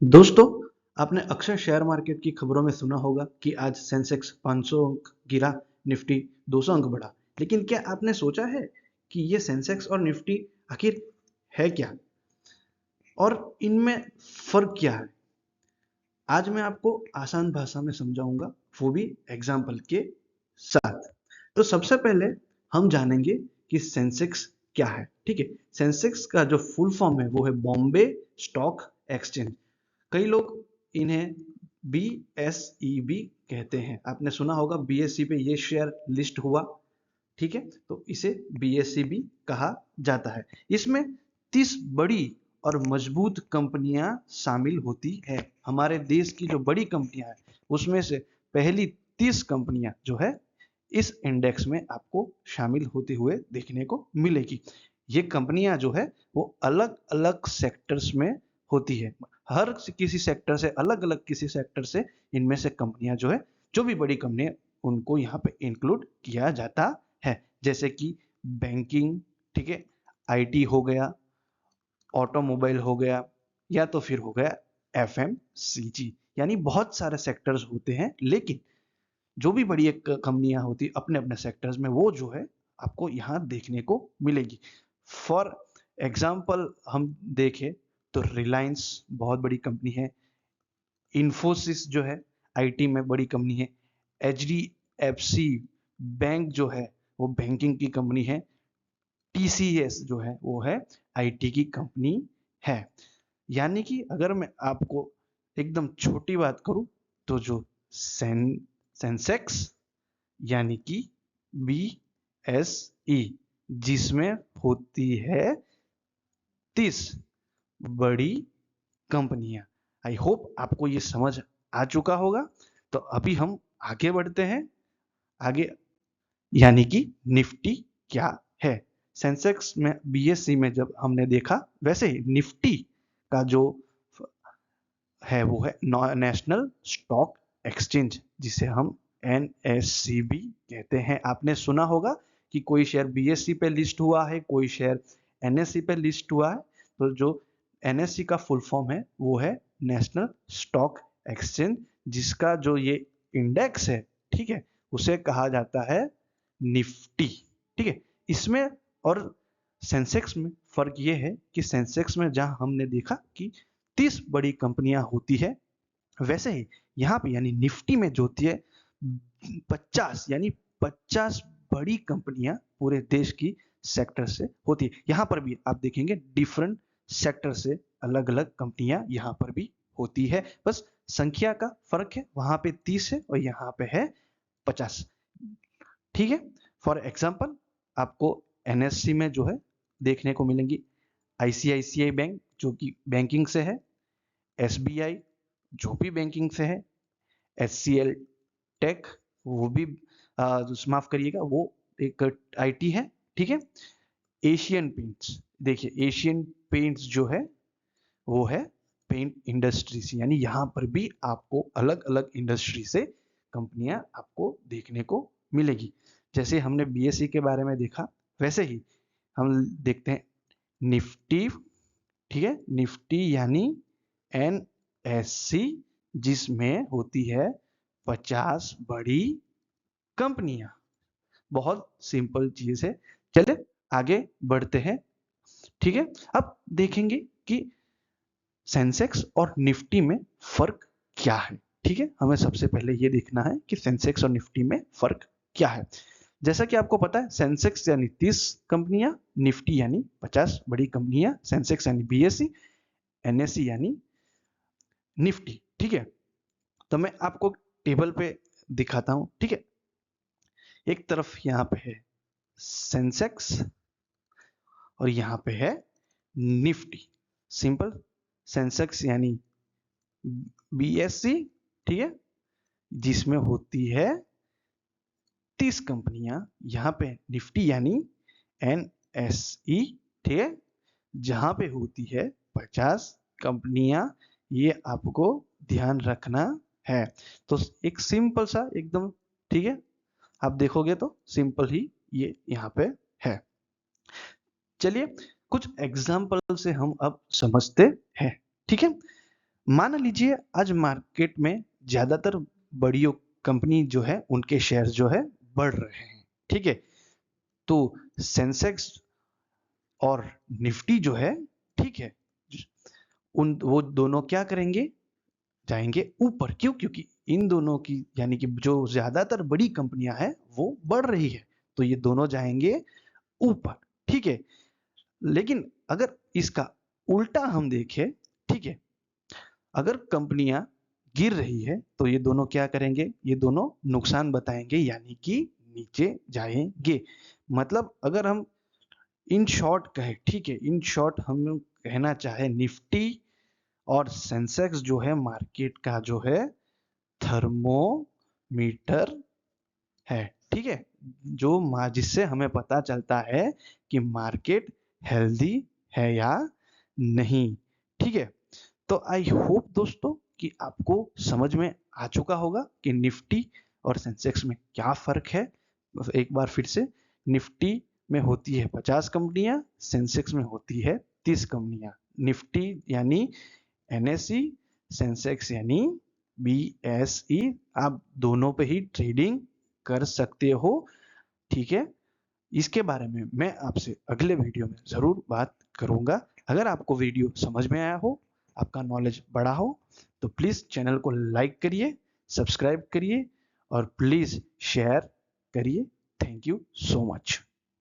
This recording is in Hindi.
दोस्तों, आपने अक्सर शेयर मार्केट की खबरों में सुना होगा कि आज सेंसेक्स 500 अंक गिरा, निफ्टी 200 अंक बढ़ा। लेकिन क्या आपने सोचा है कि ये सेंसेक्स और निफ्टी आखिर है क्या और इनमें फर्क क्या है? आज मैं आपको आसान भाषा में समझाऊंगा, वो भी एग्जाम्पल के साथ। तो सबसे पहले हम जानेंगे कि सेंसेक्स क्या है। ठीक है, सेंसेक्स का जो फुल फॉर्म है वो है बॉम्बे स्टॉक एक्सचेंज। कई लोग इन्हें BSE भी कहते हैं। आपने सुना होगा BSE पे ये शेयर लिस्ट हुआ। ठीक है, तो इसे BSE भी कहा जाता है। इसमें 30 बड़ी और मजबूत कंपनियां शामिल होती है। हमारे देश की जो बड़ी कंपनियां हैं उसमें से पहली 30 कंपनियां जो है इस इंडेक्स में आपको शामिल होते हुए देखने को मिलेगी। ये कंपनियां जो है वो अलग अलग सेक्टर्स में होती है। हर किसी सेक्टर से अलग अलग किसी सेक्टर से इनमें से कंपनियां जो है, जो भी बड़ी कंपनियां, उनको यहाँ पे इंक्लूड किया जाता है। जैसे कि बैंकिंग, ठीक है, IT हो गया, ऑटोमोबाइल हो गया, या तो फिर हो गया FMCG। यानी बहुत सारे सेक्टर्स होते हैं, लेकिन जो भी बड़ी एक कंपनियां होती अपने अपने सेक्टर्स में, वो जो है आपको यहाँ देखने को मिलेगी। फॉर एग्जाम्पल हम देखें तो रिलायंस बहुत बड़ी कंपनी है। इन्फोसिस जो है IT में बड़ी कंपनी है। HDFC बैंक जो है वो बैंकिंग की कंपनी है। TCS जो है वो है IT की कंपनी है। यानी कि अगर मैं आपको एकदम छोटी बात करूं तो जो सेंसेक्स यानी कि BSE, जिसमें होती है 30 बड़ी कंपनियां। आई होप आपको ये समझ आ चुका होगा। तो अभी हम आगे बढ़ते हैं। आगे यानी कि निफ्टी क्या है। सेंसेक्स में BSE में जब हमने देखा, वैसे ही निफ्टी का जो है वो है नेशनल स्टॉक एक्सचेंज, जिसे हम NSE भी कहते हैं। आपने सुना होगा कि कोई शेयर BSE पे लिस्ट हुआ है, कोई शेयर NSE पे लिस्ट हुआ है। तो जो NSE का फुल फॉर्म है वो है नेशनल स्टॉक एक्सचेंज, जिसका जो ये इंडेक्स है, ठीक है, उसे कहा जाता है निफ्टी। ठीक है, इसमें और सेंसेक्स में फर्क ये है कि सेंसेक्स में जहां हमने देखा कि 30 बड़ी कंपनियां होती है, वैसे ही यहाँ पे यानी निफ्टी में जो होती है 50, यानी 50 बड़ी कंपनियां पूरे देश की सेक्टर से होती है। यहाँ पर भी आप देखेंगे डिफरेंट सेक्टर से अलग अलग कंपनियां यहाँ पर भी होती है। बस संख्या का फर्क है, वहां पे 30 है और यहाँ पे है 50। ठीक है, फॉर एग्जाम्पल आपको NSE में जो है देखने को मिलेंगी ICICI बैंक, जो कि बैंकिंग से है। SBI जो भी बैंकिंग से है। HCL टेक, वो भी माफ करिएगा, वो एक IT है। ठीक है, एशियन पेंट्स, देखिए एशियन पेंट्स जो है वो है पेंट इंडस्ट्री से। यानी यहाँ पर भी आपको अलग अलग इंडस्ट्री से कंपनियां आपको देखने को मिलेगी। जैसे हमने BSE के बारे में देखा, वैसे ही हम देखते हैं निफ्टी। ठीक है, निफ्टी यानी NSE, जिसमें होती है 50 बड़ी कंपनियां। बहुत सिंपल चीज है। चले आगे बढ़ते हैं। ठीक है, अब देखेंगे कि सेंसेक्स और निफ्टी में फर्क क्या है। ठीक है, हमें सबसे पहले ये देखना है कि सेंसेक्स और निफ्टी में फर्क क्या है। जैसा कि आपको पता है, सेंसेक्स यानी 30 कंपनियां, निफ्टी यानी 50 बड़ी कंपनियां। सेंसेक्स यानी BSE, NSE यानी निफ्टी। ठीक है, तो मैं आपको टेबल पे दिखाता हूं। ठीक है, एक तरफ यहाँ पे है सेंसेक्स और यहाँ पे है निफ्टी। सिंपल, सेंसेक्स यानी BSE, ठीक है, जिसमें होती है 30 कंपनियां। यहाँ पे निफ्टी यानी NSE, ठीक है, जहां पे होती है 50 कंपनियां। ये आपको ध्यान रखना है। तो एक सिंपल सा एकदम, ठीक है, आप देखोगे तो सिंपल ही ये यहाँ पे है। चलिए कुछ एग्जाम्पल से हम अब समझते हैं। ठीक है, मान लीजिए आज मार्केट में ज्यादातर बड़ी कंपनी जो है उनके शेयर जो है बढ़ रहे हैं, ठीक है। तो सेंसेक्स और निफ्टी जो है, ठीक है, वो दोनों क्या करेंगे, जाएंगे ऊपर। क्यों? क्योंकि इन दोनों की यानी कि जो ज्यादातर बड़ी कंपनियां हैं वो बढ़ रही है, तो ये दोनों जाएंगे ऊपर, ठीक है। लेकिन अगर इसका उल्टा हम देखें, ठीक है, अगर कंपनियां गिर रही है तो ये दोनों क्या करेंगे, ये दोनों नुकसान बताएंगे यानी कि नीचे जाएंगे। मतलब अगर हम इन शॉर्ट कहे, ठीक है, इन शॉर्ट हम कहना चाहे निफ्टी और सेंसेक्स जो है मार्केट का जो है थर्मोमीटर है, ठीक है, जो जिससे हमें पता चलता है कि मार्केट हेल्दी है या नहीं, ठीक है। तो आई होप दोस्तों कि आपको समझ में आ चुका होगा कि निफ्टी और सेंसेक्स में क्या फर्क है। एक बार फिर से, निफ्टी में होती है 50 कंपनियां, सेंसेक्स में होती है 30 कंपनियां। निफ्टी यानी एनएसई, सेंसेक्स यानी बीएसई, आप दोनों पे ही ट्रेडिंग कर सकते हो, ठीक है। इसके बारे में मैं आपसे अगले वीडियो में जरूर बात करूंगा। अगर आपको वीडियो समझ में आया हो, आपका नॉलेज बढ़ा हो, तो प्लीज चैनल को लाइक करिए, सब्सक्राइब करिए और प्लीज शेयर करिए। Thank you so much.